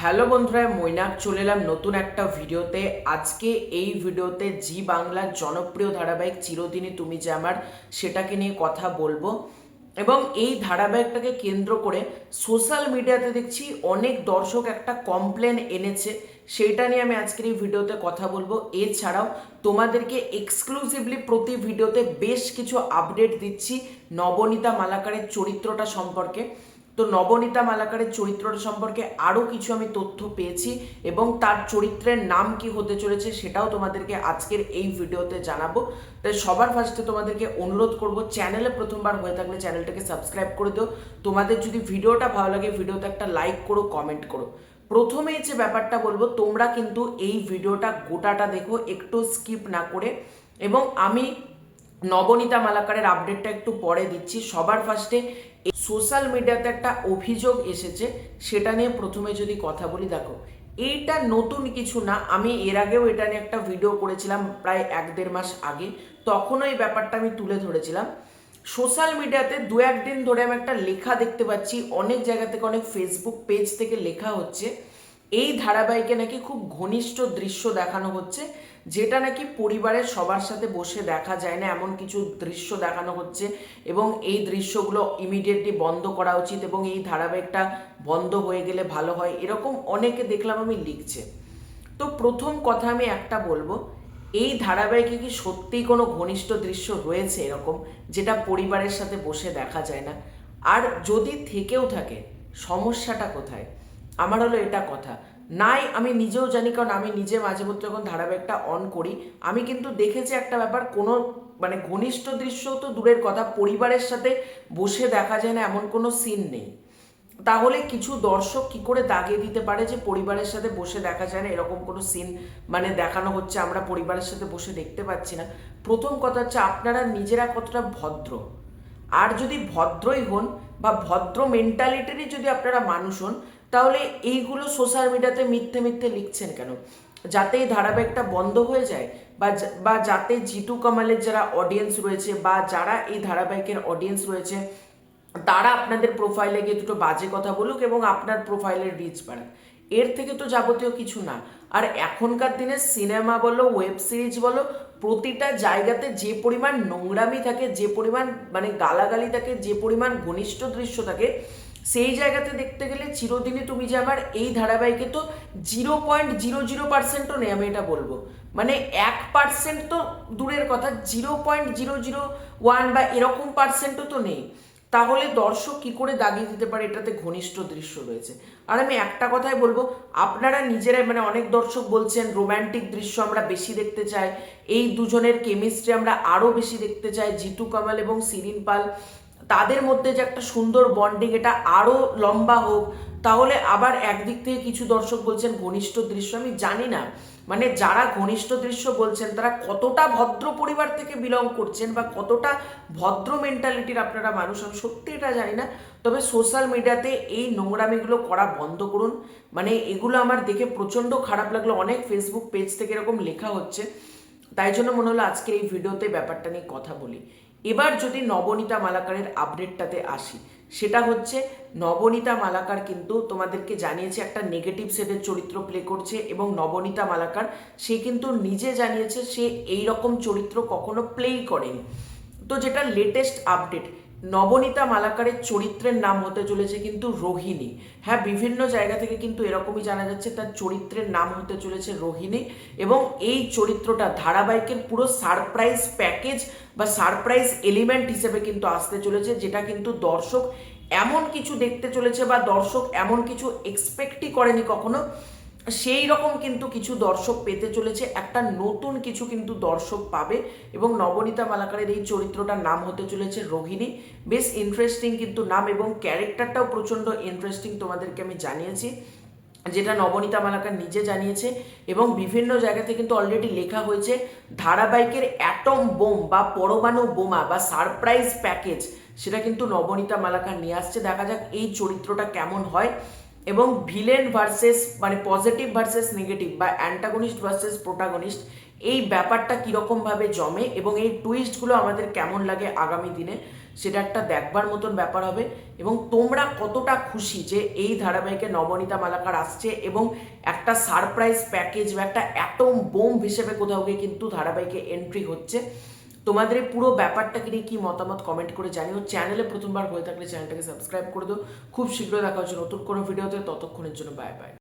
Hello বন্ধুরা, মৈনাক চলে এলাম নতুন একটা ভিডিওতে। আজকে এই ভিডিওতে জি বাংলার জনপ্রিয় ধারাবাহিক চিরদিনই তুমি যে আমার, সেটাকে নিয়ে কথা বলবো। এবং এই ধারাবাহিকটাকে কেন্দ্র করে সোশ্যাল মিডিয়াতে দেখছি অনেক দর্শক একটা কমপ্লেন এনেছে, সেইটা নিয়ে আমি আজকের এই ভিডিওতে কথা বলবো। এছাড়াও তোমাদেরকে এক্সক্লুসিভলি প্রতি ভিডিওতে বেশ কিছু আপডেট দিচ্ছি নবনীতা মালাকারের চরিত্রটা সম্পর্কে। তো নবনীতা মালাকারের চরিত্রটা সম্পর্কে আরও কিছু আমি তথ্য পেয়েছি এবং তার চরিত্রের নাম কি হতে চলেছে সেটাও তোমাদেরকে আজকের এই ভিডিওতে জানাবো। তাই সবার ফার্স্টে তোমাদেরকে অনুরোধ করব, চ্যানেলে প্রথমবার হয়ে থাকলে চ্যানেলটাকে সাবস্ক্রাইব করে দিও। তোমাদের যদি ভিডিওটা ভালো লাগে ভিডিওতে একটা লাইক করো, কমেন্ট করো। প্রথমেই যে ব্যাপারটা বলবো, তোমরা কিন্তু এই ভিডিওটা গোটাটা দেখো, একটু স্কিপ না করে। এবং আমি নবনীতা মালাকারের আপডেটটা একটু পরে দিচ্ছি। সবার ফার্স্টে সোশ্যাল মিডিয়াতে একটা অভিযোগ এসেছে, সেটা নিয়ে প্রথমে যদি কথা বলি। দেখো, এইটা নতুন কিছু না, আমি এর আগেও এটা নিয়ে একটা ভিডিও করেছিলাম প্রায় 1-1.5 মাস আগে। তখনও এই ব্যাপারটা আমি তুলে ধরেছিলাম। সোশ্যাল মিডিয়াতে দু একদিন ধরে আমি একটা লেখা দেখতে পাচ্ছি, অনেক জায়গা থেকে, অনেক ফেসবুক পেজ থেকে লেখা হচ্ছে এই ধারাবাহিকে নাকি খুব ঘনিষ্ঠ দৃশ্য দেখানো হচ্ছে, যেটা নাকি পরিবারের সবার সাথে বসে দেখা যায় না, এমন কিছু দৃশ্য দেখানো হচ্ছে। এবং এই দৃশ্যগুলো ইমিডিয়েটলি বন্ধ করা উচিত এবং এই ধারাবাহিকটা বন্ধ হয়ে গেলে ভালো হয়, এরকম অনেকে দেখলাম আমি লিখছে। তো প্রথম কথা আমি একটা বলবো, এই ধারাবাহিকে কি সত্যিই কোনো ঘনিষ্ঠ দৃশ্য রয়েছে এরকম, যেটা পরিবারের সাথে বসে দেখা যায় না? আর যদি থেকেও থাকে, সমস্যাটা কোথায়? আমার হলো এটা কথা। নাই, আমি নিজেও জানি, কারণ আমি নিজে মাঝে মধ্যে যখন ধারাবাহিকটা অন করি, আমি কিন্তু দেখেছি একটা ব্যাপার, কোনো মানে ঘনিষ্ঠ দৃশ্য তো দূরের কথা, পরিবারের সাথে বসে দেখা যায় না এমন কোনো সিন নেই। তাহলে কিছু দর্শক কি করে দাগিয়ে দিতে পারে যে পরিবারের সাথে বসে দেখা যায় না, এরকম কোনো সিন মানে দেখানো হচ্ছে, আমরা পরিবারের সাথে বসে দেখতে পাচ্ছি না? প্রথম কথা হচ্ছে, আপনারা নিজেরা কতটা ভদ্র। আর যদি ভদ্রই হন বা ভদ্র মেন্টালিটিরই যদি আপনারা মানুষ হন, তাহলে এইগুলো সোশ্যাল মিডিয়াতে মিথ্যে মিথ্যে লিখছেন কেন? যাতে এই ধারাবাহিকটা বন্ধ হয়ে যায়, বা যাতে জিতু কামালের যারা অডিয়েন্স রয়েছে বা যারা এই ধারাবাহিকের অডিয়েন্স রয়েছে, তারা আপনাদের প্রোফাইলে গিয়ে দুটো বাজে কথা বলুক এবং আপনার প্রোফাইলের রিচ বাড়াক। এর থেকে তো যাবতীয় কিছু না। আর এখনকার দিনে সিনেমা বলো, ওয়েব সিরিজ বলো, প্রতিটা জায়গাতে যে পরিমাণ নোংরামি থাকে, যে পরিমাণ মানে গালাগালি থাকে, যে পরিমাণ ঘনিষ্ঠ দৃশ্য থাকে, সেই জায়গাতে দেখতে গেলে চিরদিনই তুমি যে আমার এই ধারাবাহিকে তো 0.00%ও নেই, আমি এটা বলবো। মানে 1% তো দূরের কথা, 0.001 বা এরকম পার্সেন্টও তো নেই। তাহলে দর্শক কি করে দাগিয়ে দিতে পারে এটাতে ঘনিষ্ঠ দৃশ্য রয়েছে? আর আমি একটা কথাই বলবো, আপনারা নিজেরাই মানে অনেক দর্শক বলছেন রোম্যান্টিক দৃশ্য আমরা বেশি দেখতে চাই, এই দুজনের কেমিস্ট্রি আমরা আরও বেশি দেখতে চাই, জিতু কামাল এবং শিরিন পাল তাদের মধ্যে যে একটা সুন্দর বন্ডিং, এটা আরও লম্বা হোক। তাহলে আবার একদিক থেকে কিছু দর্শক বলছেন ঘনিষ্ঠ দৃশ্য। আমি জানি না মানে যারা ঘনিষ্ঠ দৃশ্য বলছেন তারা কতটা ভদ্র পরিবার থেকে বিলং করছেন বা কতটা ভদ্র মেন্টালিটির আপনারা মানুষ, আমি সত্যি এটা জানি না। তবে সোশ্যাল মিডিয়াতে এই নোংরামিগুলো করা বন্ধ করুন। মানে এগুলো আমার দেখে প্রচণ্ড খারাপ লাগলো, অনেক ফেসবুক পেজ থেকে এরকম লেখা হচ্ছে। তাই জন্য মনে হলো আজকের এই ভিডিওতে ব্যাপারটা নিয়ে কথা বলি। এবার যদি নবনীতা মালাকারের আপডেটটাতে আসি, সেটা হচ্ছে নবনীতা মালাকার কিন্তু তোমাদেরকে জানিয়েছে একটা নেগেটিভ সেটের চরিত্র প্লে করছে, এবং নবনীতা মালাকার সে কিন্তু নিজে জানিয়েছে সে এই রকম চরিত্র কখনো প্লেই করেনি। তো যেটা লেটেস্ট আপডেট, নবনীতা মালাকারের চরিত্রের নাম হতে চলেছে কিন্তু রোহিণী। হ্যাঁ, বিভিন্ন জায়গা থেকে কিন্তু এরকমই জানা যাচ্ছে তার চরিত্রের নাম হতে চলেছে রোহিণী। এবং এই চরিত্রটা ধারাবাহিকের পুরো সারপ্রাইজ প্যাকেজ বা সারপ্রাইজ এলিমেন্ট হিসেবে কিন্তু আসতে চলেছে, যেটা কিন্তু দর্শক এমন কিছু দেখতে চলেছে বা দর্শক এমন কিছু এক্সপেক্টই করেনি কখনো, সেই রকম কিন্তু কিছু দর্শক পেতে চলেছে, একটা নতুন কিছু কিন্তু দর্শক পাবে। এবং নবনীতা মালাকারের এই চরিত্রটার নাম হতে চলেছে রোহিণী। বেশ ইন্টারেস্টিং কিন্তু নাম, এবং ক্যারেক্টারটাও প্রচণ্ড ইন্টারেস্টিং, তোমাদেরকে আমি জানিয়েছি, যেটা নবনীতা মালাকার নিজে জানিয়েছে। এবং বিভিন্ন জায়গাতে কিন্তু অলরেডি লেখা হয়েছে ধারাবাহিকের অ্যাটম বোম বা পরমাণু বোমা বা সারপ্রাইজ প্যাকেজ, সেটা কিন্তু নবনীতা মালাকার নিয়ে আসছে। দেখা যাক এই চরিত্রটা কেমন হয়, এবং ভিলেন ভার্সেস মানে পজিটিভ ভার্সেস নেগেটিভ বা অ্যান্টাগনিস্ট ভার্সেস প্রোটাগনিস্ট, এই ব্যাপারটা কীরকমভাবে জমে এবং এই টুইস্টগুলো আমাদের কেমন লাগে আগামী দিনে, সেটা একটা দেখবার মতন ব্যাপার হবে। এবং তোমরা কতটা খুশি যে এই ধারাবাহিকে নবনীতা মালাকার আসছে এবং একটা সারপ্রাইজ প্যাকেজ বা একটা অ্যাটম বোম হিসেবে কোথাও গিয়ে কিন্তু ধারাবাহিকে এন্ট্রি হচ্ছে। তোমাদের এই পুরো ব্যাপারটাকে নিয়ে কি মতামত কমেন্ট করে জানিও। চ্যানেলে প্রথমবার হয়ে থাকলে চ্যানেলটাকে সাবস্ক্রাইব করে দিও। খুব শীঘ্রই দেখা হচ্ছে নতুন কোনো ভিডিওতে, ততক্ষণের জন্য বাই বাই।